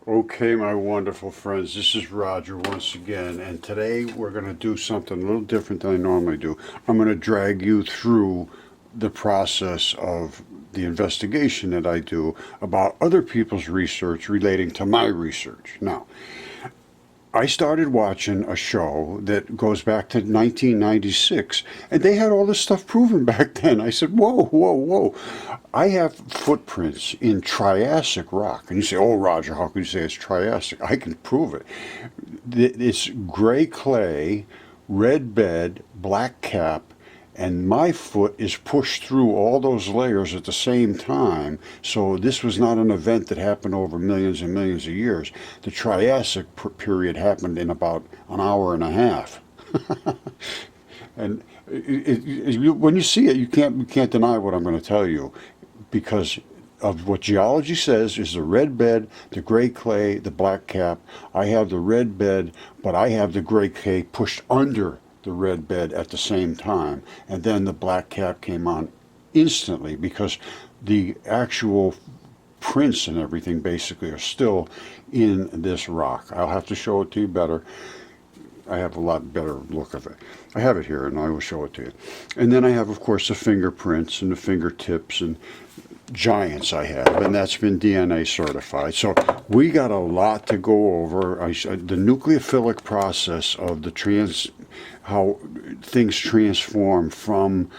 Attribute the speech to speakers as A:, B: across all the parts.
A: Okay, my wonderful friends, this is Roger once again, and today we're going to do something a little different than I normally do. I'm going to drag you through the process of the investigation that I do about other people's research relating to my research. Now, I started watching a show that goes back to 1996, and they had all this stuff proven back then. I said, whoa, whoa, whoa. I have footprints in Triassic rock. And you say, oh, Roger, how can you say it's Triassic? I can prove it. It's gray clay, red bed, black cap, and my foot is pushed through all those layers at the same time. So this was not an event that happened over millions and millions of years. The Triassic period happened in about an hour and a half. And when you see it, you can't deny what I'm going to tell you, because of what geology says is the red bed, the gray clay, the black cap. I have the red bed, but I have the gray clay pushed under the red bed at the same time, and then the black cap came on instantly because the actual prints and everything basically are still in this rock. I'll have to show it to you better. I have a lot better look of it. I have it here and I will show it to you. And then I have, of course, the fingerprints and the fingertips and giants I have, and that's been DNA certified. So we got a lot to go over. The nucleophilic process of how things transform from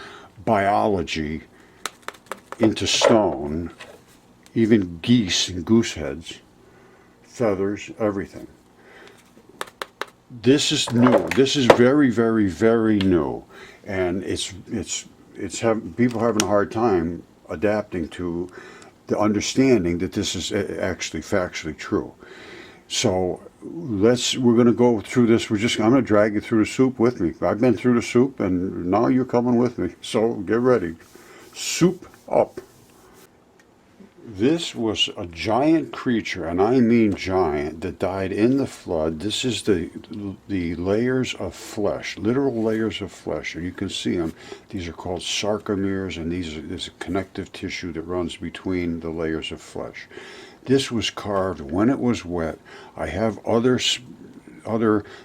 A: biology into stone, even geese and goose heads, feathers, everything. This is new. This is very, very, very new, and people having a hard time adapting to the understanding that this is actually factually true. So we're going to go through this. I'm going to drag you through the soup with me. I've been through the soup, and now you're coming with me. So get ready. Soup up. This was a giant creature, and I mean giant, that died in the flood. This is the layers of flesh, literal layers of flesh, and you can see them. These are called sarcomeres, and there's a connective tissue that runs between the layers of flesh. This was carved when it was wet. I have other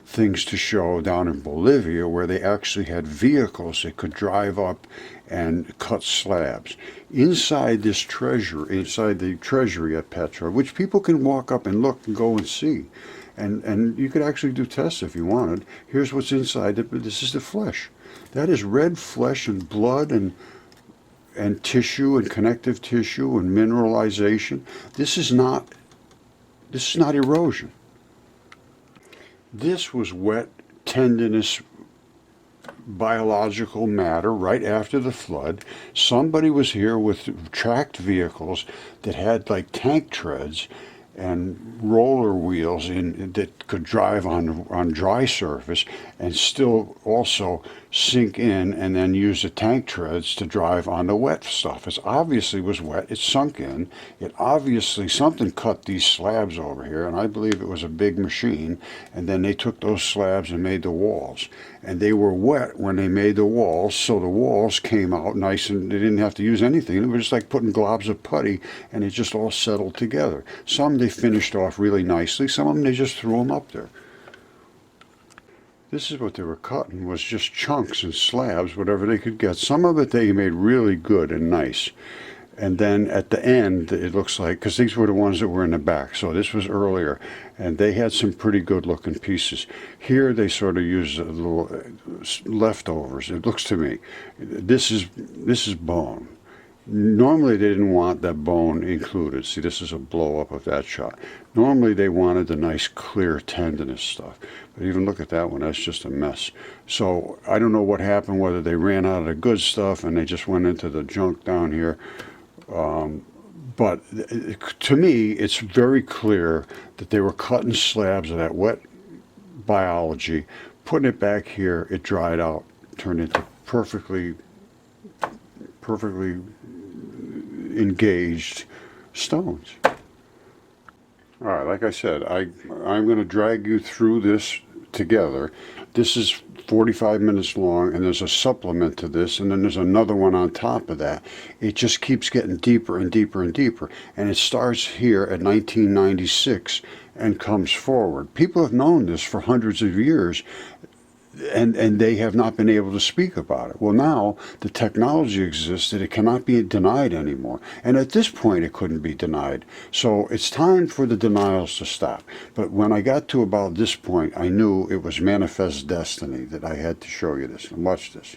A: things to show down in Bolivia where they actually had vehicles that could drive up and cut slabs. Inside the treasury at Petra, which people can walk up and look and go and see. And you could actually do tests if you wanted. Here's what's inside it. This is the flesh. That is red flesh and blood and tissue and connective tissue and mineralization. This is not erosion. This was wet, tendinous biological matter right after the flood. Somebody was here with tracked vehicles that had like tank treads and roller wheels that could drive on dry surface and still also sink in and then use the tank treads to drive on the wet stuff. It obviously was wet. It sunk in. It obviously, something cut these slabs over here, and I believe it was a big machine, and then they took those slabs and made the walls. And they were wet when they made the walls, so the walls came out nice, and they didn't have to use anything. It was just like putting globs of putty, and it just all settled together. Some they finished off really nicely. Some of them they just threw them up there. This is what they were cutting, was just chunks and slabs, whatever they could get. Some of it they made really good and nice. And then at the end, it looks like, because these were the ones that were in the back, so this was earlier, and they had some pretty good looking pieces. Here they sort of used a little leftovers, it looks to me. This is bone. Normally they didn't want that bone included. See, this is a blow up of that shot. Normally they wanted the nice clear tendinous stuff. But even look at that one, that's just a mess. So I don't know what happened, whether they ran out of the good stuff and they just went into the junk down here. But to me, it's very clear that they were cutting slabs of that wet biology, putting it back here, it dried out, turned into perfectly engaged stones. All right, like I said, I'm going to drag you through this together. This is 45 minutes long, and there's a supplement to this, and then there's another one on top of that. It just keeps getting deeper and deeper and deeper, and it starts here at 1996 and comes forward. People have known this for hundreds of years, and they have not been able to speak about it. Well, now the technology exists that it cannot be denied anymore. And at this point, it couldn't be denied. So it's time for the denials to stop. But when I got to about this point, I knew it was manifest destiny that I had to show you this. And watch this.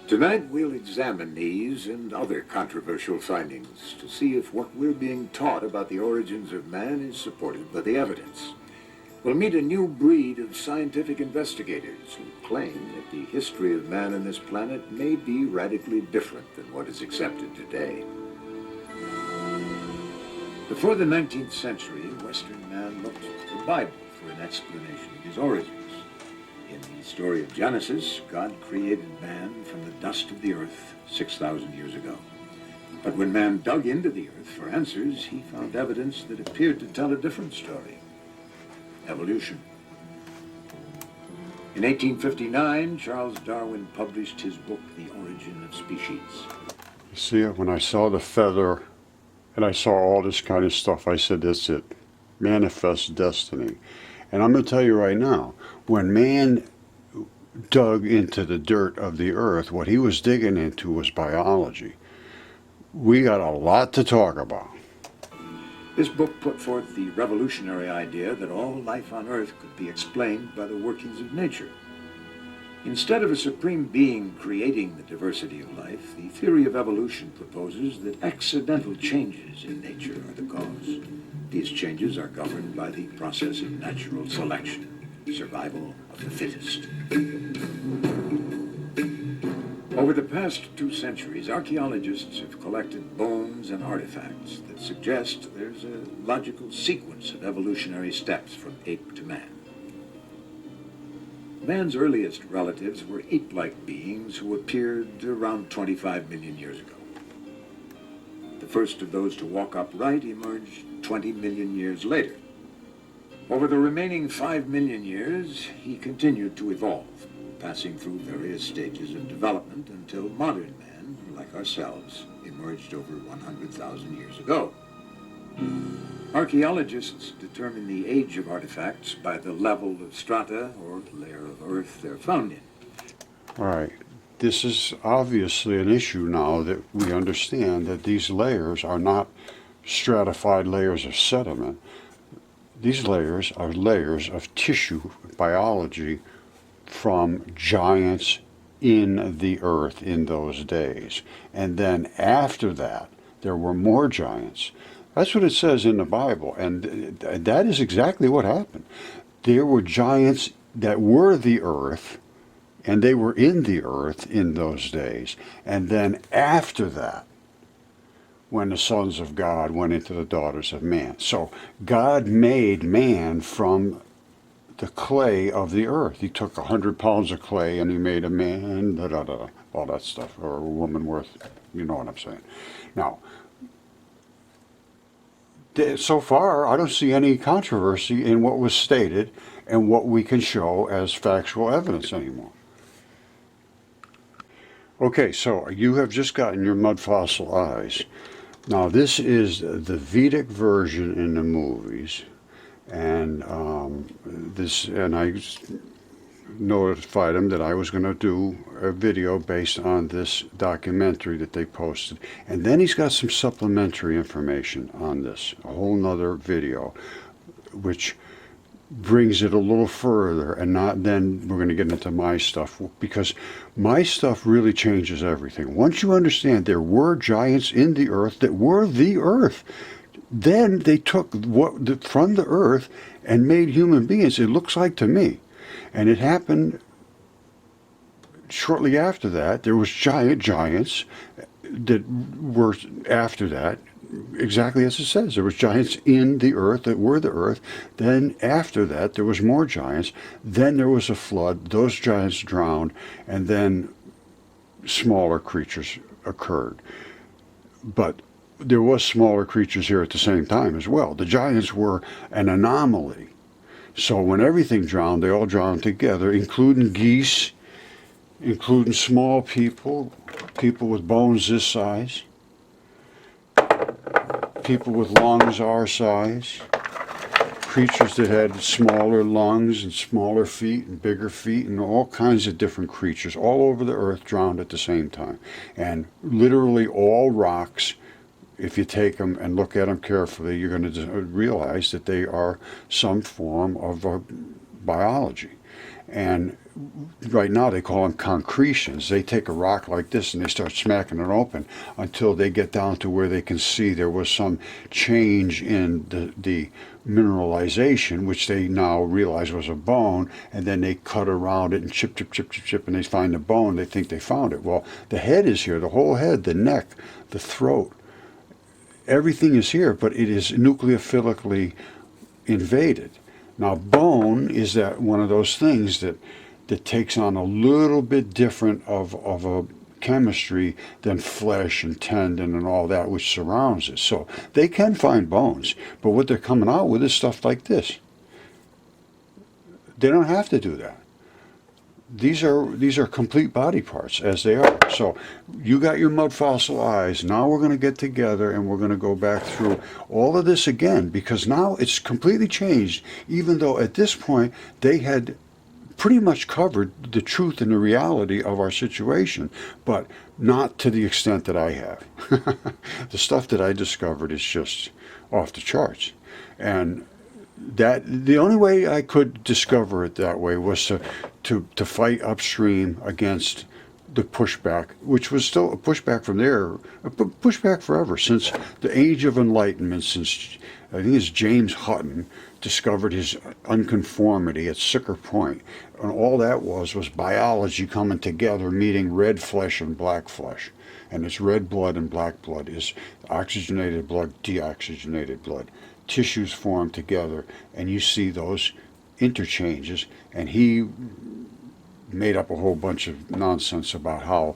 B: Tonight we'll examine these and other controversial findings to see if what we're being taught about the origins of man is supported by the evidence. We'll meet a new breed of scientific investigators who claim that the history of man on this planet may be radically different than what is accepted today. Before the 19th century, Western man looked to the Bible for an explanation of his origins. In the story of Genesis, God created man from the dust of the earth 6,000 years ago. But when man dug into the earth for answers, he found evidence that appeared to tell a different story. Evolution. In 1859, Charles Darwin published his book, The Origin of Species.
A: See, when I saw the feather and I saw all this kind of stuff, I said, that's it. Manifest destiny. And I'm going to tell you right now, when man dug into the dirt of the earth, what he was digging into was biology. We got a lot to talk about.
B: This book put forth the revolutionary idea that all life on Earth could be explained by the workings of nature. Instead of a supreme being creating the diversity of life, the theory of evolution proposes that accidental changes in nature are the cause. These changes are governed by the process of natural selection, survival of the fittest. Over the past 2 centuries, archaeologists have collected bones and artifacts that suggest there's a logical sequence of evolutionary steps from ape to man. Man's earliest relatives were ape-like beings who appeared around 25 million years ago. The first of those to walk upright emerged 20 million years later. Over the remaining 5 million years, he continued to evolve, passing through various stages of development until modern man, like ourselves, emerged over 100,000 years ago. Archaeologists determine the age of artifacts by the level of strata or layer of earth they're found in.
A: All right. This is obviously an issue now that we understand that these layers are not stratified layers of sediment. These layers are layers of tissue biology from giants in the earth in those days. And then after that, there were more giants. That's what it says in the Bible, and that is exactly what happened. There were giants that were the earth, and they were in the earth in those days. And then after that, when the sons of God went into the daughters of man. So God made man from the clay of the earth. He took 100 pounds of clay and he made a man, all that stuff, or a woman worth, you know what I'm saying. Now, so far, I don't see any controversy in what was stated and what we can show as factual evidence anymore. Okay, so you have just gotten your Mudfossil Eyes. Now, this is the Vedic version in the movies. And I notified him that I was going to do a video based on this documentary that they posted. And then he's got some supplementary information on this, a whole nother video, which brings it a little further. And not then we're going to get into my stuff, because my stuff really changes everything. Once you understand there were giants in the earth that were the earth, then they took from the earth and made human beings, it looks like to me. And it happened shortly after that. There was giants that were after that, exactly as it says. There was giants in the earth that were the earth. Then after that, there was more giants. Then there was a flood. Those giants drowned. And then smaller creatures occurred. But there was smaller creatures here at the same time as well. The giants were an anomaly. So when everything drowned, they all drowned together, including geese, including small people, people with bones this size, people with lungs our size, creatures that had smaller lungs and smaller feet and bigger feet, and all kinds of different creatures all over the earth drowned at the same time. And literally all rocks, if you take them and look at them carefully, you're going to realize that they are some form of biology. And right now they call them concretions. They take a rock like this and they start smacking it open until they get down to where they can see there was some change in the mineralization, which they now realize was a bone, and then they cut around it and chip, chip, chip, chip, chip, and they find the bone. They think they found it. Well, the head is here, the whole head, the neck, the throat, everything is here, but it is nucleophilically invaded. Now, bone is that one of those things that takes on a little bit different of a chemistry than flesh and tendon and all that which surrounds it. So they can find bones, but what they're coming out with is stuff like this. They don't have to do that. These are complete body parts as they are. So you got your Mudfossil Eyes. Now we're going to get together and we're going to go back through all of this again, because now it's completely changed, even though at this point they had pretty much covered the truth and the reality of our situation, but not to the extent that I have. The stuff that I discovered is just off the charts. And that the only way I could discover it that way was to fight upstream against the pushback, which was still a pushback from there, a pushback forever, since the Age of Enlightenment, since I think it's James Hutton discovered his unconformity at Sicker Point, and all that was biology coming together, meeting red flesh and black flesh. And it's red blood and black blood is oxygenated blood, deoxygenated blood. Tissues form together, and you see those interchanges. And he made up a whole bunch of nonsense about how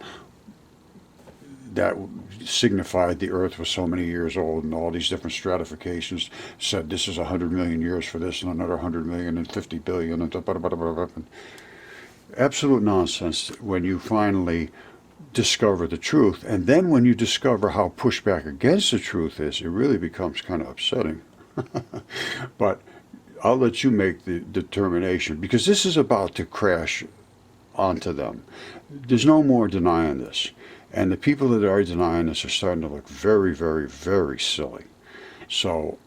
A: that signified the Earth was so many years old, and all these different stratifications said this is 100 million years for this, and another 100 million and 50 billion, and absolute nonsense when you finally discover the truth. And then when you discover how pushback against the truth is, it really becomes kind of upsetting. But I'll let you make the determination, because this is about to crash onto them. There's no more denying this. And the people that are denying this are starting to look very, very, very silly. So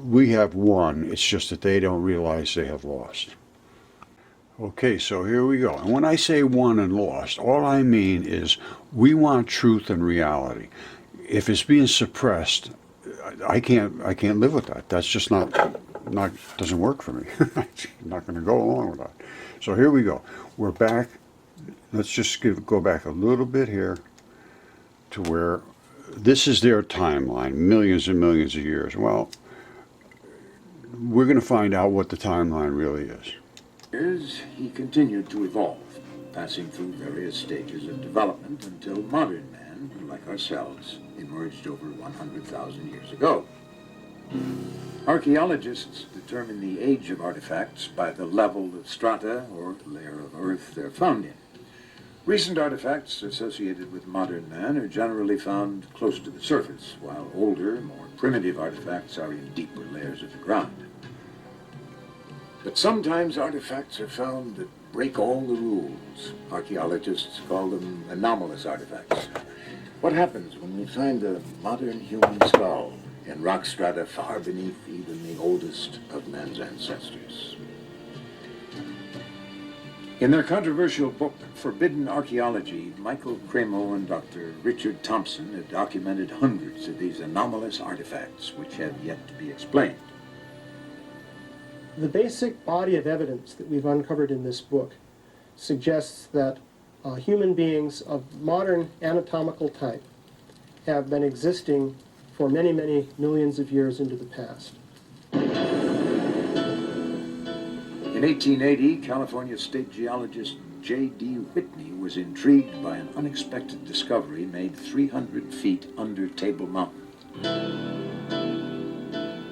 A: we have won. It's just that they don't realize they have lost. Okay, so here we go. And when I say won and lost, all I mean is we want truth and reality. If it's being suppressed, I can't live with that. That's just not doesn't work for me. I'm not going to go along with that. So here we go. We're back. Let's just go back a little bit here to where this is their timeline, millions and millions of years. Well, we're going to find out what the timeline really is.
B: Years, he continued to evolve, passing through various stages of development until modern man, like ourselves, emerged over 100,000 years ago. Archaeologists determine the age of artifacts by the level of strata or layer of earth they're found in. Recent artifacts associated with modern man are generally found close to the surface, while older, more primitive artifacts are in deeper layers of the ground. But sometimes artifacts are found that break all the rules. Archaeologists call them anomalous artifacts. What happens when we find a modern human skull in rock strata far beneath even the oldest of man's ancestors? In their controversial book, Forbidden Archaeology, Michael Cremo and Dr. Richard Thompson have documented hundreds of these anomalous artifacts which have yet to be explained.
C: The basic body of evidence that we've uncovered in this book suggests that human beings of modern anatomical type have been existing for many, many millions of years into the past.
B: In 1880, California state geologist J.D. Whitney was intrigued by an unexpected discovery made 300 feet under Table Mountain.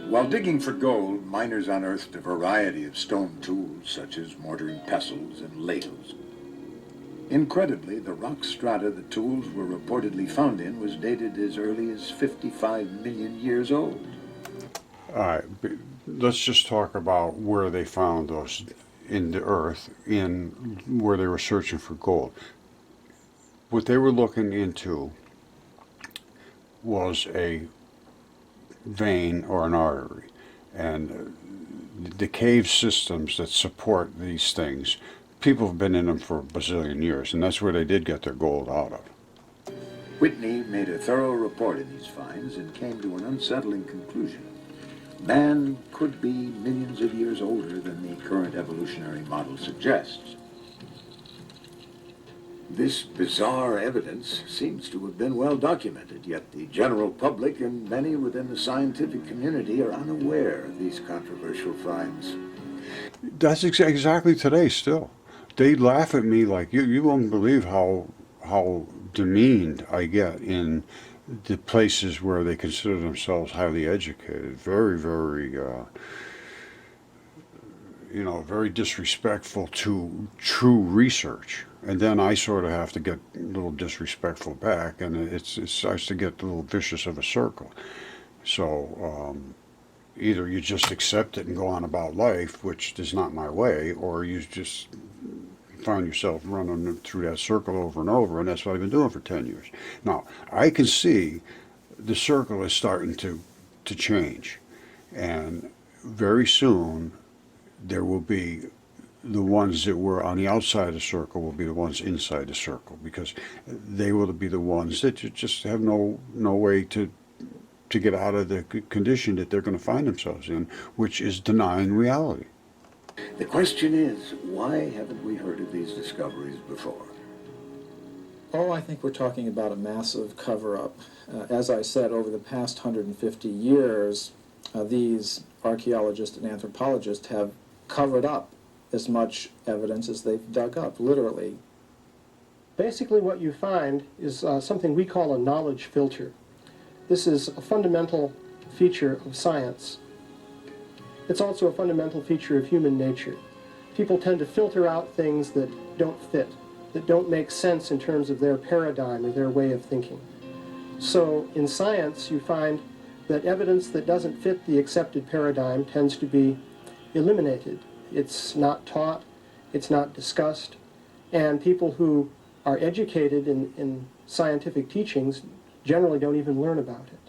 B: While digging for gold, miners unearthed a variety of stone tools such as mortar and pestles and ladles. Incredibly, the rock strata the tools were reportedly found in was dated as early as 55 million years old.
A: All right, let's just talk about where they found those in the earth, in where they were searching for gold. What they were looking into was a vein or an artery, and the cave systems that support these things, people have been in them for a bazillion years, and that's where they did get their gold out of.
B: Whitney made a thorough report of these finds and came to an unsettling conclusion. Man could be millions of years older than the current evolutionary model suggests. This bizarre evidence seems to have been well documented, yet the general public and many within the scientific community are unaware of these controversial finds.
A: That's exactly today still. They laugh at me like you won't believe how demeaned I get in the places where they consider themselves highly educated. Very, very, very disrespectful to true research. And then I sort of have to get a little disrespectful back, and it starts to get a little vicious of a circle. So either you just accept it and go on about life, which is not my way, or you just find yourself running through that circle over and over, and that's what I've been doing for 10 years. Now, I can see the circle is starting to change, and very soon there will be the ones that were on the outside of the circle will be the ones inside the circle, because they will be the ones that you just have no way to get out of the condition that they're going to find themselves in, which is denying reality.
B: The question is, why haven't we heard of these discoveries before?
D: Oh, I think we're talking about a massive cover-up. As I said, over the past 150 years, these archaeologists and anthropologists have covered up as much evidence as they've dug up, literally.
C: Basically what you find is something we call a knowledge filter. This is a fundamental feature of science. It's also a fundamental feature of human nature. People tend to filter out things that don't fit, that don't make sense in terms of their paradigm or their way of thinking. So in science, you find that evidence that doesn't fit the accepted paradigm tends to be eliminated. It's not taught, it's not discussed, and people who are educated in scientific teachings generally don't even learn about it.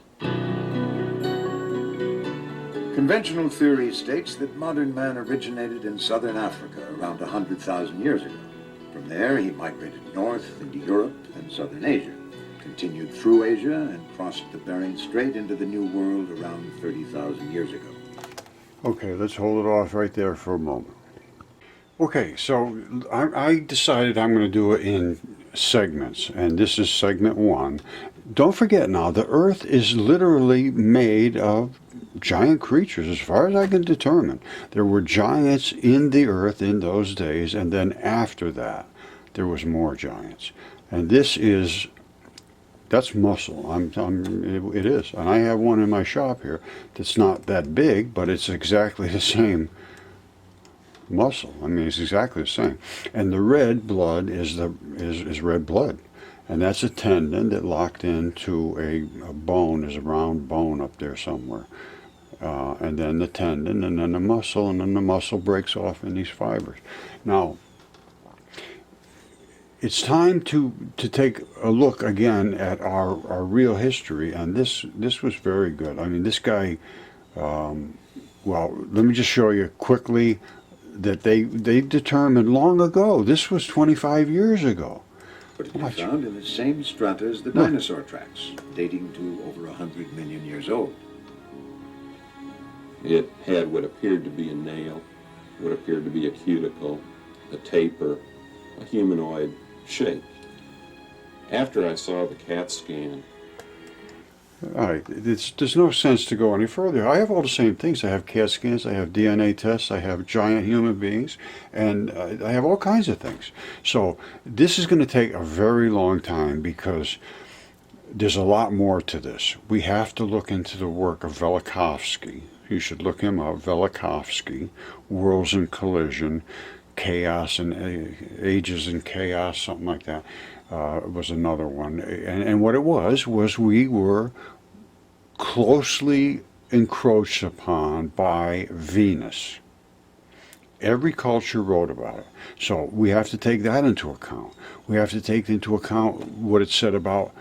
B: Conventional theory states that modern man originated in southern Africa around 100,000 years ago. From there, he migrated north into Europe and southern Asia, continued through Asia, and crossed the Bering Strait into the New World around 30,000 years ago.
A: Okay, let's hold it off right there for a moment. Okay, so I decided I'm going to do it in segments, and this is segment 1. Don't forget now, the Earth is literally made of giant creatures, as far as I can determine. There were giants in the Earth in those days, and then after that, there was more giants. And that's muscle. It is, and I have one in my shop here that's not that big, but it's exactly the same muscle. I mean, it's exactly the same. And the red blood is red blood, and that's a tendon that locked into a bone. There's a round bone up there somewhere, and then the tendon, and then the muscle, and then the muscle breaks off in these fibers. Now, it's time to take a look again at our real history, and this was very good. I mean, this guy, well, let me just show you quickly that they determined long ago, this was 25 years ago.
B: But it can be found in the same strata as the dinosaur tracks, dating to over 100 million years old.
E: It had what appeared to be a nail, what appeared to be a cuticle, a taper, a humanoid shape. After I saw the CAT scan,
A: All right, there's no sense to go any further. I have all the same things. I have CAT scans, I have DNA tests, I have giant human beings, and I have all kinds of things. So this is going to take a very long time because there's a lot more to this. We have to look into the work of Velikovsky. You should look him up, Velikovsky, Worlds in Collision, Chaos and Ages in Chaos, something like that, was another one. And what it was we were closely encroached upon by Venus. Every culture wrote about it. So we have to take that into account. We have to take into account what it said about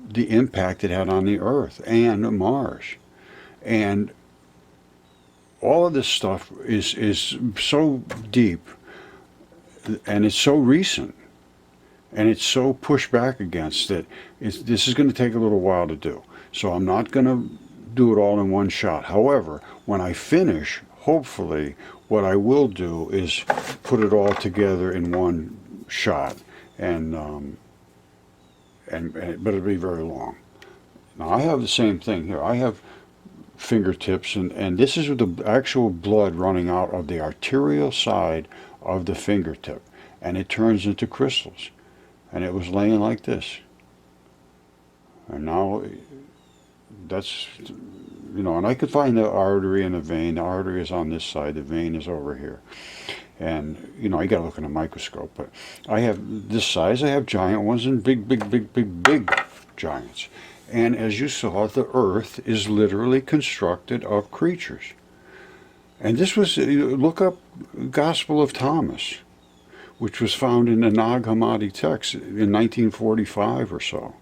A: the impact it had on the Earth and Mars. And all of this stuff is so deep, and it's so recent, and it's so pushed back against that this is going to take a little while to do. So I'm not going to do it all in one shot. However, when I finish, hopefully, what I will do is put it all together in one shot, but it'll be very long. Now I have the same thing here. I have fingertips, and this is the actual blood running out of the arterial side of the fingertip, and it turns into crystals. And it was laying like this. And now that's, and I could find the artery and the vein. The artery is on this side, the vein is over here. And, you got to look in a microscope. But I have this size, I have giant ones and big giants. And as you saw, the Earth is literally constructed of creatures. And this was, look up Gospel of Thomas, which was found in the Nag Hammadi text in 1945 or so,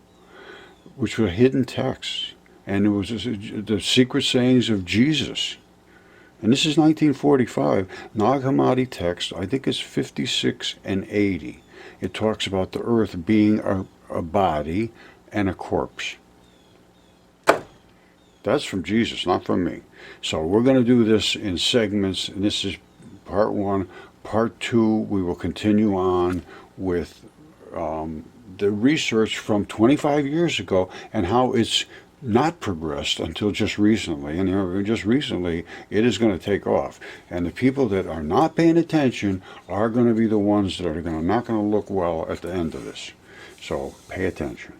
A: which were hidden texts. And it was the secret sayings of Jesus. And this is 1945. Nag Hammadi text, I think it's 56 and 80. It talks about the Earth being a body and a corpse. That's from Jesus, not from me. So we're going to do this in segments, and this is part 1. Part 2, we will continue on with the research from 25 years ago and how it's not progressed until just recently. And just recently, it is going to take off. And the people that are not paying attention are going to be the ones that are not going to look well at the end of this. So pay attention.